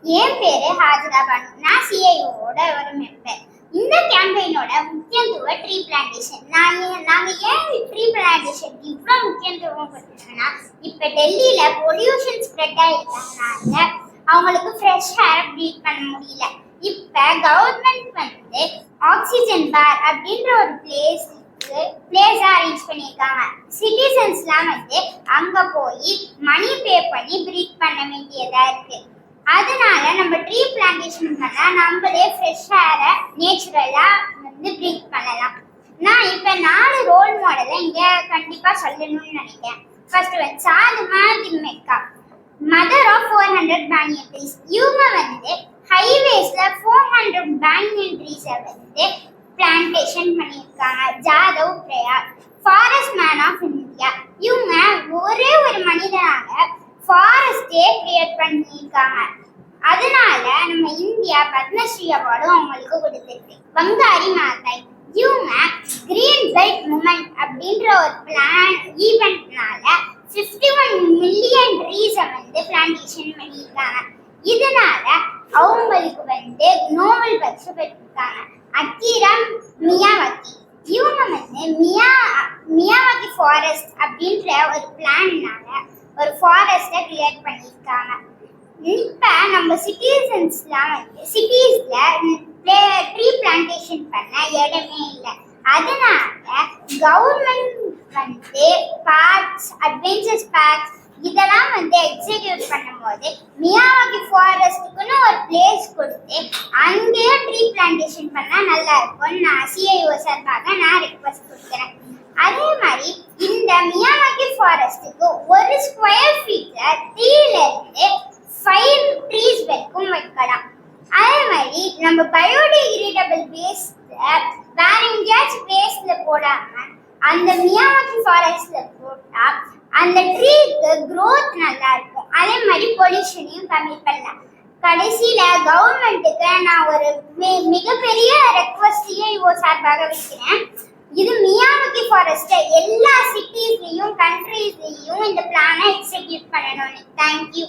என் பேரு ஹாஜிரா பானு. நான் சிஐஓட ஒரு மெம்பர். இந்த கேம்பெயினோட முக்கியத்துவம் ட்ரீ பிளான்டேஷன். நாங்க ஏன் ட்ரீ பிளான்டேஷனுக்கு இவ்வளவு முக்கியத்துவம் கொடுத்துருக்கோம்னா, இப்ப டெல்லியில பொல்யூஷன் ஸ்ப்ரெட் ஆயிருக்கனால அவங்களுக்கு ஃப்ரெஷ் ஏர் ப்ரீத் பண்ண முடியல. இப்ப கவர்மெண்ட் ஆக்சிஜன் பார் அப்படின்ற ஒரு பிளேஸ் அரேஞ்ச் பண்ணியிருக்காங்க. சிட்டிசன்ஸ்லாம் அங்க போய் மணி பே பண்ணி ப்ரீத் பண்ண வேண்டியதா இருக்கு. அதனால நம்ம ட்ரீ பிளான்டேஷன் பண்ணா நம்மளே ஃப்ரெஷ் ஏரை நேச்சுரலா ப்ரீத் பண்ணலாம். நான் இப்ப 4 ரோல் மாடலை இங்க கண்டிப்பா சொல்லணும்னு நினைக்கிறேன். ஃபர்ஸ்ட் வந்து சாதுமா Thimmakka, mother of 400 banyan trees. இவங்க ஹைவேஸ்ல 400 பேனியன் ட்ரீஸை பிளான்டேஷன் பண்ணியிருக்காங்க. ஜாதவ் பிரயார், ஃபாரஸ்ட் மேன் ஆஃப் இந்தியா. இவங்க ஒரே ஒரு மனிதனாக ஃபாரஸ்டே கிரியேட் பண்ணியிருக்காங்க. அதனால நம்ம இந்தியா பத்மஸ்ரீ அவார்டும் அவங்களுக்கு கொடுத்துருக்கு. பங்காரி மாதாய், இவங்க கிரீன் பெல்ட் மூமெண்ட் அப்படின்ற ஒரு ஈவெண்ட்னால 51 மில்லியன் ட்ரீஸை பிளான்டேஷன் பண்ணியிருக்காங்க. இதனால அவங்களுக்கு நோபல் பரிசு பெற்றிருக்காங்க. அக்கீரா மியாவாக்கி, இவங்க மியாவாக்கி ஃபாரஸ்ட் அப்படின்ற ஒரு பிளான்னால ஒரு ஃபாரஸ்ட்டை கிரியேட் பண்ணியிருக்காங்க. இப்ப நம்ம சிட்டிஸ்ல ட்ரீ பிளான்டேஷன் பண்ண இடமே இல்லை. அதனால கவர்மெண்ட் பார்க்ஸ், அட்வென்ச்சர்ஸ் பார்க்ஸ் இதெல்லாம் எக்ஸிக்யூட் பண்ணும்போது மியாவாக்கி ஃபாரஸ்ட்டுக்குன்னு ஒரு பிளேஸ் கொடுத்து அங்கேயே ட்ரீ பிளான்டேஷன் பண்ணா நல்லா இருக்கும்னு நான் சிஐஓ சார்பாக நான் ரிக்வெஸ்ட் கொடுக்குறேன். அதே மாதிரி இந்த மியாவாக்கி ஃபாரஸ்ட்டுக்கு ஒரு ஸ்கொயர் ஃபீட்ல 3 to 5 ட்ரீஸ் வரைக்கும் வைக்கலாம். அதே மாதிரி நம்ம பயோடிகிரேடபிள் வேஸ்ட்ல வேற எங்கேயாச்சும் வேஸ்ட்ல போடாம அந்த மியாவாக்கி ஃபாரஸ்ட்ல போட்டா அந்த ட்ரீக்கு growth நல்லா இருக்கும். அதே மாதிரி பொல்யூஷனையும் கம்மி பண்ணலாம். கடைசியில கவர்மெண்ட்டுக்கு நான் ஒரு மிகப்பெரிய ரெக்வஸ்டையும் சார்பாக வைக்கிறேன். இது மியாவாக்கி ஃபாரஸ்ட் எல்லா சிட்டிஸ்லயும் கண்ட்ரீஸ்லயும் இந்த பிளானை எக்ஸிக்யூட் பண்ணணும்னு. தேங்க்யூ.